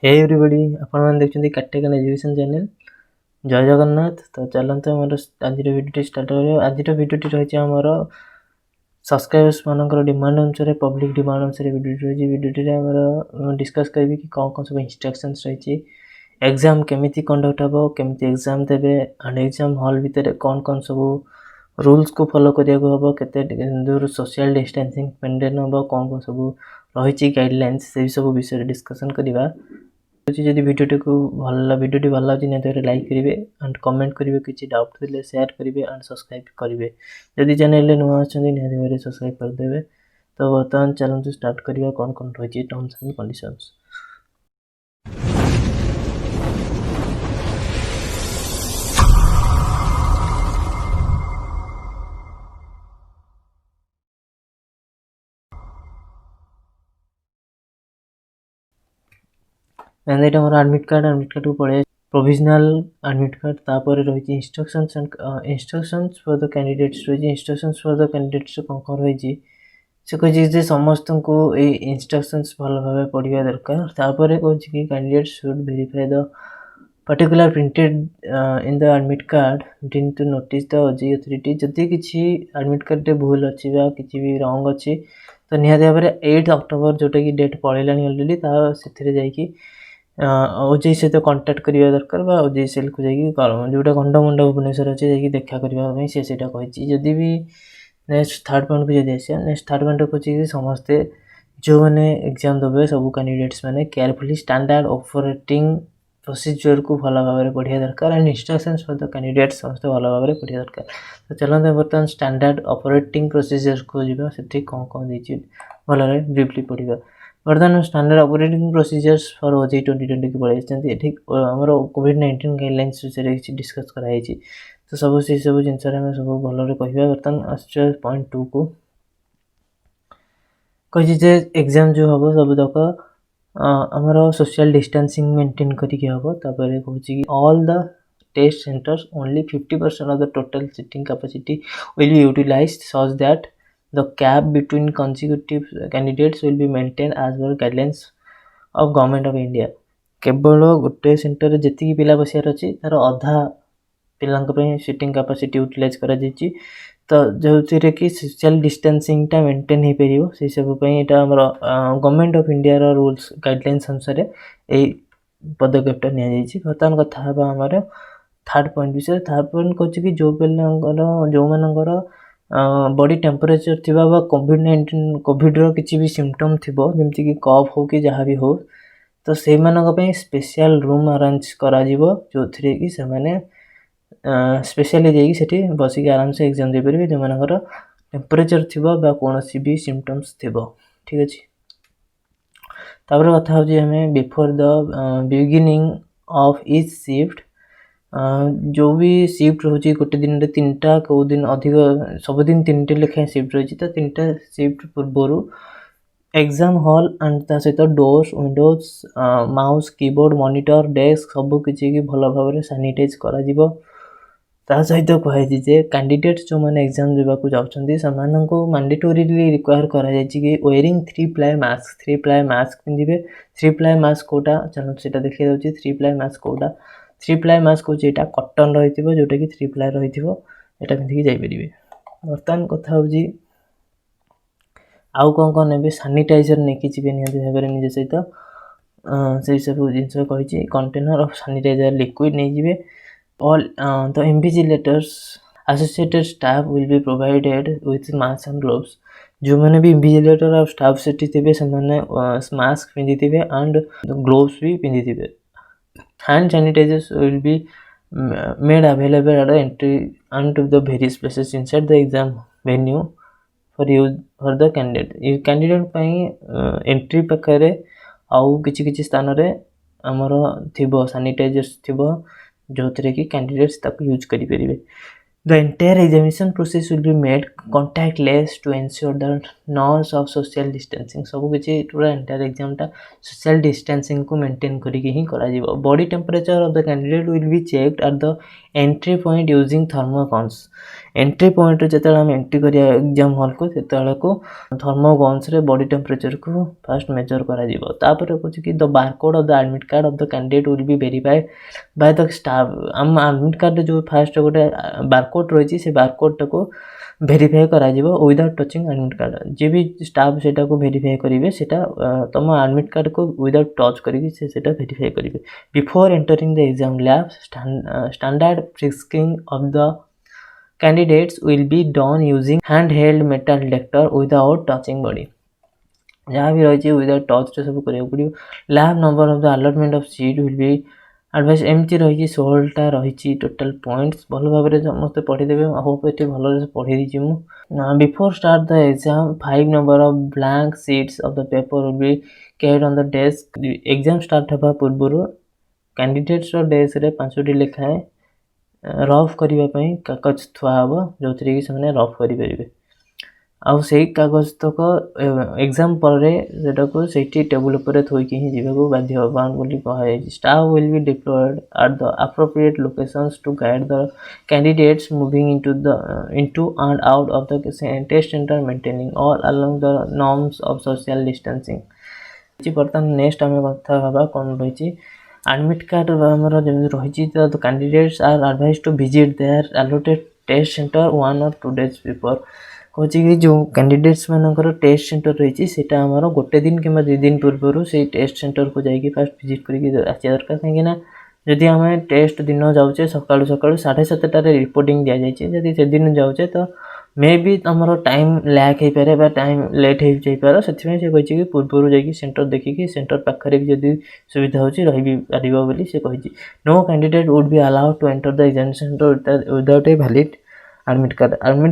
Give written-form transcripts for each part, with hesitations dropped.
Hey everybody आपण देखते काटेकन education channel जय जगन्नाथ। तो चलते आमर आज भिडियो स्टार्ट कर। आज भिडियो रही आमर सब्सक्राइबर्स मानकर डिमांड अनुसार पब्लिक डिमांड अनुसार भिडियो रही। भिडियो आमर डिस्कस करी कि कौन कौन सब इंस्ट्रक्शंस रही, एग्जाम केमिति कंडक्ट हम, केमिति एग्जाम देवे एंड एग्जाम हॉल भितर कौन कौन सब रूल्स को फॉलो करिया हम, केते दूर सोशल डिस्टेंसिंग मेंटेन हम, कौन कौन सब रही गाइडलाइंस से सब विषय डिस्कशन करवा। जदि भिडियोटी को भिडियोटी भल लगे निहत लाइक करेंगे एंड कमेंट करेंगे, किसी डाउट थे शेयर करेंगे एंड सब्सक्राइब करेंगे। जदि चैनल नुआ अच्छा निहत सब्सक्राइब करदे। तो बर्तमान चलते स्टार्ट करवा कौन कौन रही terms and conditions. And more admit card को पड़े प्रोविजनल एडमिट कार्ड, तापर रही instructions and instructions for the candidates रही। इंस्ट्रक्शंस फॉर द कैंडिडेट्स कौन कौन रही से कहे समस्त को ये इंस्ट्रक्शंस भल भाव पढ़ा दरकार। तापर कहे कि candidate should verify the particular printed in the admit card print to notice the OJEE authority. जदि किसी एडमिट कार्ड भूल अच्छी किसी भी रंग अच्छी तो निहाती भाव 8 अक्टोबर जोटा कि डेट पड़ेगा अलरेडी से जाकि ओजेई सहित कंटाक्ट करवा दरकार बा ओजेई सेल को जाकि जोटा गंडमुंड भुवनेश्वर अच्छे जाकि देखा करने से कही। जदि भी नेक्स्ट थर्ड पॉइंट को जब आसा, नेक्स्ट थर्ड पॉइंट कहे समस्ते जो मैंने एग्जाम देवे सब कैंडिडेट्स मैंने केयरफुली स्टैंडर्ड ऑपरेटिंग प्रोसीजर को भल भाव पढ़ा दरकार and instructions for the candidates समस्त भल भाव पढ़ा दरकार। तो चलते बर्तमान स्टैंडर्ड ऑपरेटिंग प्रोसीजर को जीवा से कौन कौन देती भल ब्रीफली पढ़ा। बर्तमान standard operating procedures for OJEE 2020 की पढ़ाई आमर कोविड-19 गाइडलाइंस विषय किसी डिस्कस कराई। तो सब से सब जिन सब भल कह। बर्तमान आस पॉइंट 2 को कही एग्जाम जो हम सब तक आमर सोशल डिस्टेंसिंग मेंटेन करके हम। तापर कहूँ all the test centres only 50% of the total seating capacity will be utilised such that the gap between consecutive candidates will be maintained as per guidelines of government of India। केवल गोटे centre जी पिला बसार अच्छी तार अधा पिला seating capacity utilise कर। तो जो कि सोशल डिस्टेंसिंग टा मेंटेन हो पार से सब यहाँ government of India rules guidelines अनुसार यही पदक्षेपटा नि। बर्तमान कथा आमर थर्ड पॉइंट विषय। थर्ड पॉइंट कहूँ कि जो पिला जो मानकर बॉडी टेम्परेचर थी कोविड-19 कोविड्र किसी भी सिम्पटम थी जमती कि कफ हो कि जहाँ भी हो तो से स्पेशल रूम अरेंज करा जो थी कि से स्पेशली जाकि बसिक आराम से एग्जाम दे पारे जो मानकर टेम्परेचर थी कौन भी सिम्पटम्स थी। ठीक अच्छे। तापर कथा हो before the beginning of each shift जो भी शिफ्ट रोचे गोटे दिन में 3टा कौ दिन अधिक सबुदिन 3टे लेखाएं शिफ्ट रही। तो 3टा शिफ्ट पूर्वर एग्जाम हॉल एंड ता सहित doors Windows mouse keyboard monitor desk सब किसी भल भाव सैनिटाइज करा जीवो। ता सहित कहे जे कैंडिडेट्स जो मैंने एग्जाम देवाक जाउछंती समानंको मैंडेटोरीली रिक्वायर करा जायछि कि wearing 3 ply mask 3 ply mask पिंदिबे। 3 प्लाई मास्क कोटा चलो सेटा देखि दउछि। 3 प्लाई मास्क कोटा 3 प्लाई मास्क हो जेटा कॉटन रही जोटा कि 3 प्लाई रही एटा पिंधिकी जाई परिबे। बर्तमान कथा हो आउ कौन कौन ने सैनिटाइजर नहीं जी निहत भाव निज सहित से सब जिनस कही कंटेनर ऑफ सैनिटाइजर लिक्विड नहीं जी। All the invigilators associated staff will be provided with mask and gloves. जो मैंने भी इन्विजिलेटर और स्टाफ सेठी थे से मास्क पिंधि थे एंड ग्लोव्स भी पिंधि थे। Hand sanitisers will be made available at entry and to the various places inside the exam venue for use for the candidate. Candidate entry पाखे आउ किसी स्थान रे आमर थी सैनिटाइजर्स थी जो थे कि कैंडिडेट्स यूज करेंगे। The entire examination process will be made contactless to ensure the norms of social distancing. सब किसी पूरा entire exam टा social distancing को maintain करिके ही करा जिवो. Body temperature of the candidate will be checked at the entry point using thermocones. Entry point रे जेतेला हम entry करिया exam hall को सेतेला को thermocones रे body temperature को first measure करा जिवो. तापर कहछि कि the barcode of the admit card of the candidate will be verified by the staff. हम admit card रे जो first गोटे barcode रही से barcode टाको भेरीफाई करा विदाउट टचिंग एडमिट कार्ड. जे भी स्टाफ सेटा को भेरीफाई करेंगे सेटा तुम एडमिट कार्ड को विदाउट टच करके सेटा भेरीफाई करेंगे. Before entering the exam lab standard frisking of the candidates will be done using hand held metal detector without touching body. जहाँ भी रही विदाउट टच रे सब करिया पड़ियो. Lab number of the allotment of seat will be advice एमती रही 16टा रही टोटल पॉइंट्स. भल भाव में समस्त पढ़ीदेवे. होप ये भल पढ़ी दीजिए मुझे. Before start the exam 5 number of blank sheets of the paper will be cared on the desk. Exam start होगा पूर्व कैंडिडेट्स डेस्क रे 5टी लेखाएं रफ करने कागज थुआ हम जो थी कि रफ करेंगे. आउ से कागज तक एग्जाम पर को सेठी टेबल पर थोइकी ही जीवाको बाध्य बाउंड बोली कहा. Staff will be deployed at the appropriate locations to guide the candidates moving into and out of the test centre maintaining all along the norms of social distancing. बर्तमान next आम कथा हवा कौन रही एडमिट कार्ड आमर जमी रही. The candidates are advise to visit their allotted test centre 1 or 2 days before. कहे कि जो कैंडिडेट्स मानकर टेस्ट सेंटर रही है आमर गोटे दिन कि 2 दिन पूर्व से टेस्ट सेंटर को जाकि फास्ट विजिट करके आसा दरकार. कहीं जदि आम टेस्ट दिन जाऊे सकाळु 7:30 रिपोर्टिंग दि जाए जदि से दिन जाऊे तो मे बी आमर टाइम लैक हो पारे टाइम लेट हो जापर. से कही पूर्व जाकि सेंटर देखिकी सेंटर पाखे भी जदि सुविधा होची रही पार बोली से कही. No candidate would be allowed to enter the examination centre without a valid admit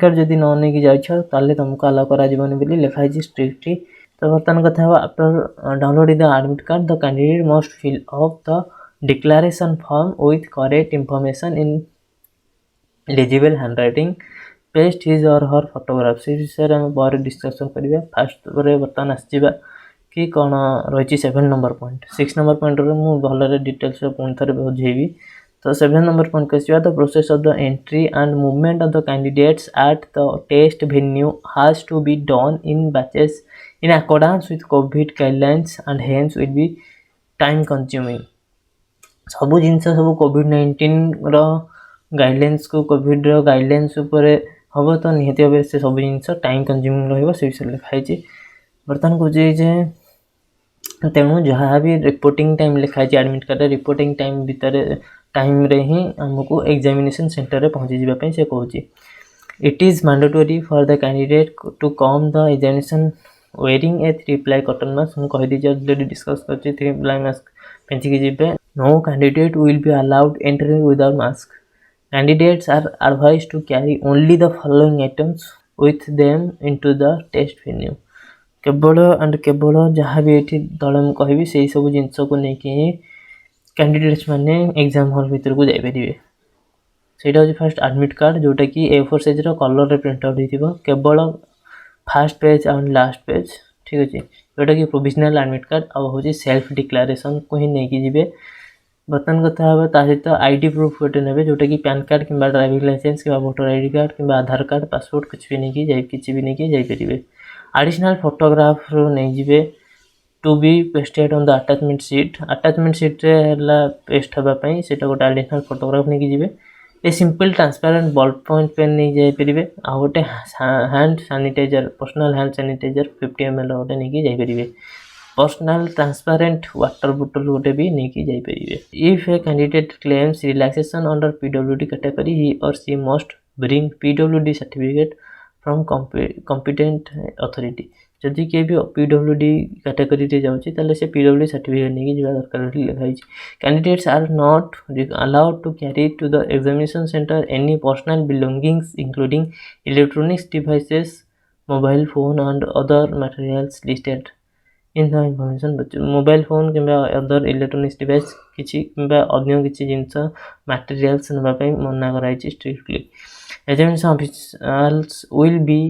card जदि न नहीं जाइए तुमको अलाउ कर लिखाई स्ट्रिक्टली. तो बर्तमान कथा after downloading the admit card the candidate must fill up the declaration form with correct information in legible handwriting. Paste his or her photograph से विषय में पर डिस्कसन करिया. फास्ट बर्तमान आसवा कि कौन रही 7 नंबर पॉइंट 6 नंबर पॉइंट मुझे भल डिटेल्स पुणी थे बुझेबी. तो 7 नंबर पॉइंट कह the process of the entry and movement of the candidates at the test venue has to be done in batches in accordance with Covid guidelines and hence will be time consuming. सब जिन सब कोविड-19 guidelines को Covid guidelines हम तो निहती भाव से सब जिन टाइम कंज्यूमिंग रही लिखाई. बर्तमान कहे तेणु जहाँ भी रिपोर्टिंग टाइम लिखाई एडमिट कार्ड रिपोर्टिंग टाइम भितर टाइम रे ही आमको एग्जामिनेशन सेंटर रे पहुँची जावाई से कहूँ. It is mandatory for the candidate to come the examination wearing a 3-ply cotton mask. मुझे कही दीजिए ऑलरेडी डिस्कस कर 3-ply मास्क पेंचिकी जीवे. No candidate will be allowed entering without mask. Candidates are advised to carry only the following items with them into the test venue. केवल जहाँ भी ये दल मुझे से सब जिनस को लेकिन कैंडिडेट्स माने एग्जाम हॉल भीतर को जापरेंगे. सेटा हूँ फास्ट एडमिट कार्ड जोटा कि A4 साइज कलर रे प्रिंट आउट हो केवल fast page and last page. ठीक अच्छे जोटा कि प्रोविजनल एडमिट कार्ड आउ हूँ सेल्फ डिक्लेरेशन को ही नहीं जी. बर्तमान कथा हम सहित आईडी प्रूफ गोटे ने जोटा कि पैन कार्ड कि ड्राइविंग लाइसेंस कि वोटर आईडी कार्ड कि आधार कार्ड पासपोर्ट कुछ भी नहीं जापरेंगे. एडिशनल फोटोग्राफ नहीं जी to be pasted on the attachment sheet. Attachment sheet रे पेस्ट होगापी से गोटे एडिशनल फोटोग्राफ नहीं जी. A simple transparent ball point pen नहीं जापरेंगे. आ गोटे hand sanitiser personal hand sanitiser 50 ml गोटे नहीं जापरेंगे. पर्सनल ट्रांसपेरेंट वाटर बोतल गोटे भी नहीं जापरेंगे. If a candidate claims relaxation under PWD category he or she must bring PWD certificate from competent authority. जदि किए भी PWD कैटेगरी जाऊँगी से PWD सर्टिफिकेट नहीं जावा दरकार लिखाई. Candidates are not allowed to carry to the examination centre any personal belongings including electronics devices mobile phone and other materials listed in the information mobile phone किंबा other electronics device किसी किंबा अन्य किसी जिनस मटेरियल्स नेबा पई मना कराइछि strictly. Examination officials will be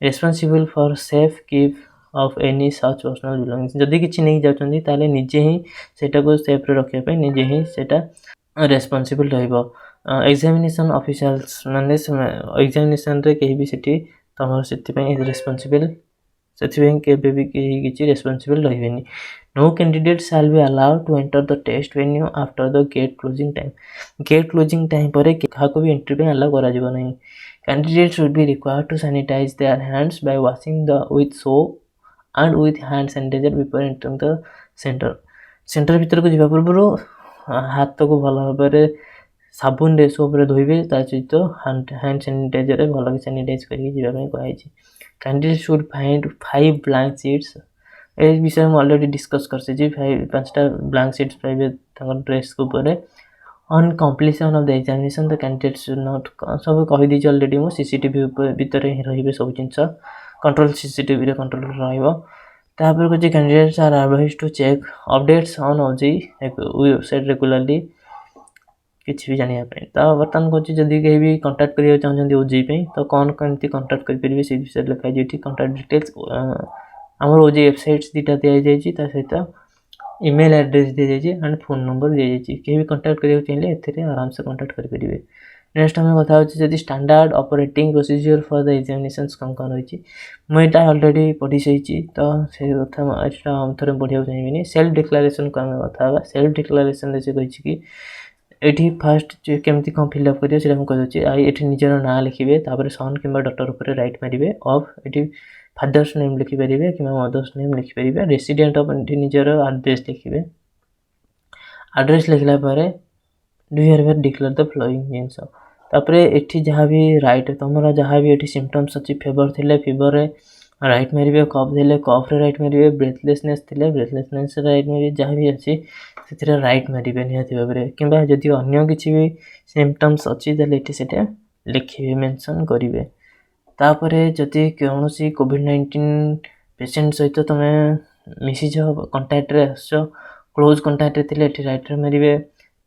responsible for safe keep of any such personal belongings. जदि किछि नहीं जाउछन्ती ताले निजे ही सेटा को सेफ रे रखिया पई निजे ही सेटा रेस्पॉन्सिबल रहइबो। एग्जामिनेशन ऑफिशियल्स माने एग्जामिनेशन रे केही भी सेठी तमर सेति पई रेस्पॉन्सिबल सेथिबें केबे भी केही किछि रेस्पॉन्सिबल रहिबेनी। No candidate shall be allowed to enter the test venue after the gate closing time. Gate closing time पर काहाको भी एंट्री पे अलाउ करा जिवो नहीं। Candidate should be required to sanitize their hands by washing the with soap and with hand sanitizer before entering the centre. Centre भीतर को जिबा पूर्व हाथ को भल भाबरे साबुन रे सोप रे धोइबे ता सहित हैंड सैनिटाइजर रे भल सैनिटाइज करी जिबा में कहै। Candidate should find 5 blank seats. ए विषय में ऑलरेडी डिस्कस कर से जी 5टा ब्लैंक सीट्स पाइबे तंगर ड्रेस को परे on completion of the examination the candidate should not सब कहि दी ऑलरेडी मो सीसीटीवी भीतर ही रहिबे सब जिंस कंट्रोल सीसीटीवी रे कंट्रोल रहइबो। तापर को जे candidates are advised to check updates on OG website regularly किसी भी जानिया पे। तो बर्तमान को जदि कहीं भी कांटेक्ट करिया चाहछन्ती ओजी पे तो कौन केमती कांटेक्ट कर परिबे से विषय लिखा जेठी कांटेक्ट डिटेल्स हमर ओजी वेबसाइट्स दिटा दिया जायछि ता सहित ईमेल एड्रेस दिया जायछि एंड फोन नंबर दिया जायछि। केही भी कांटेक्ट करिया चाहिए एथिरे आराम से कांटेक्ट कर परिबे। नेक्स्ट हम कथा होछि जदि standard operating procedure for the examinations कौन होछि मैं एटा ऑलरेडी पढी सैछि तो से कथा एटा हम थरे पढिया चाहिबिनी। सेल्फ डिक्लेरेशन को हम कथा बा। सेल्फ डिक्लेरेशन रे से कहिछि कि एठी फर्स्ट जे केमती कौन फिलअप करियो सेटा हम कहछि आई एठी निजर ना लिखिबे तापर सन किंबा डॉटर ऊपर राइट मारिबे ऑफ एठी फादर्स नेम लिखि परिबे किंबा मदर्स नेम लिखि परिबे रेसिडेंट ऑफ एठी निजर एड्रेस लिखिबे। एड्रेस लिखला पारे do you ever declare the following things तापर एठी जहां भी राइट तमरा जहां भी एठी सिम्पटम्स अछि फेवर थिले फेवर रे राइट मारिबे कफ थिले कफ रे राइट मारिबे ब्रेथलेसनेस थिले ब्रेथलेसनेस रे राइट मारिबे जहां भी अछि सेथिरे राइट मारिबे निहाती भाबरे किंबा जदि अन्य किछि भी सिम्पटम्स अछि तले एठी सेटा लिखिबे मेंशन करिवे। तापरे जदि कोनोसी कोविड-19 पेशेंट सहित तमे मिसी जो कांटेक्ट रे आछो क्लोज कांटेक्ट रे थिले एठी राइट रे मारिबे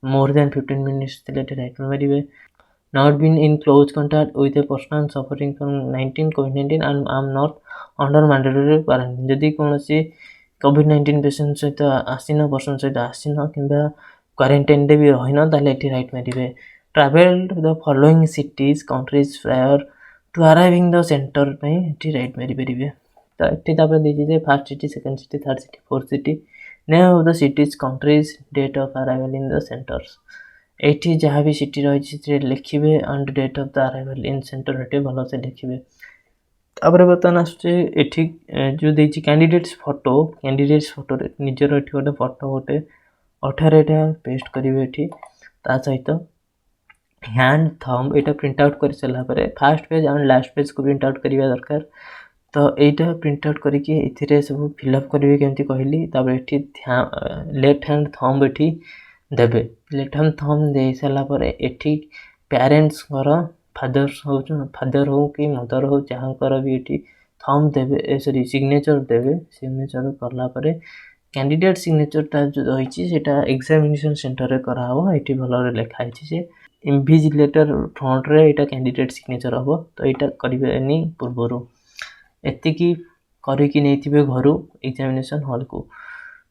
मोर देन 15 मिनिट्स थिले एठी राइट रे मारिबे। Not been in close contact with a person suffering from COVID-19 and I am not under mandatory quarantine। जदि कोनोसी COVID-19 पेशेंट सहित आसीना पर्सन सहित आसीना किंबा क्वारंटाइन रे भी रहिना ताले एठी राइट मारिबे। Travel to the following cities countries prior to arriving the centre पे एठी राइट मारि परिबे। तो एठी तापर देछि जे first city second city third city fourth city name of the cities countries date of arrival in the centres. एठी जहाँ भी सिटी रही लिखिबे and date of the arrival in centre एठी भलो से लिखिबे। तापर बर्तमान आछे एठी जो देछि कैंडिडेट्स फोटो रे निजर एठी गोटे फोटो गोटे 18 टा पेस्ट करिवे एठी ता सहित हैंड थंब एटा प्रिंट आउट कर सला परे first page and last page को प्रिंट आउट करिवा दरकार। तो एटा प्रिंट आउट करिके एथिरे सब फिल अप करिवे केमती कहली। तापर एठी लेफ्ट हैंड थंब एठी देबे। लेफ्ट हैंड थंब दे सला परे एठी पेरेंट्स कर फादर हो कि मदर हो जहाँकर भी एठी थंब देबे सॉरी सिग्नेचर देबे। सिग्नेचर करला परे कैंडिडेट सिग्नेचर ता जो रहिछि सेटा एग्जामिनेशन सेंटर रे करा हो। एठी भलो रे लिखा हिछि जे इन्विजिलेटर फ्रंट रे एटा कैंडिडेट सिग्नेचर हबो। तो एटा करिवे नि पूर्वरु एति की करि कि नैथिबे घरु एग्जामिनेशन हॉल को।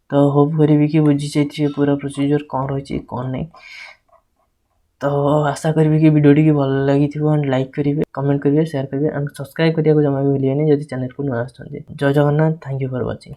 तो होप करी कि बुझी जाइए पूरा प्रोसीजर कौन रही कौन नहीं। तो आशा करी कि वीडियो टी भल लगी एंड लाइक करेंगे कमेंट करेंगे शेयर करेंगे एंड सब्सक्राइब करने को जमा भी भूलिए जब चैनल को नुआ आसुँच। जय Jagannath. Thank you for watching.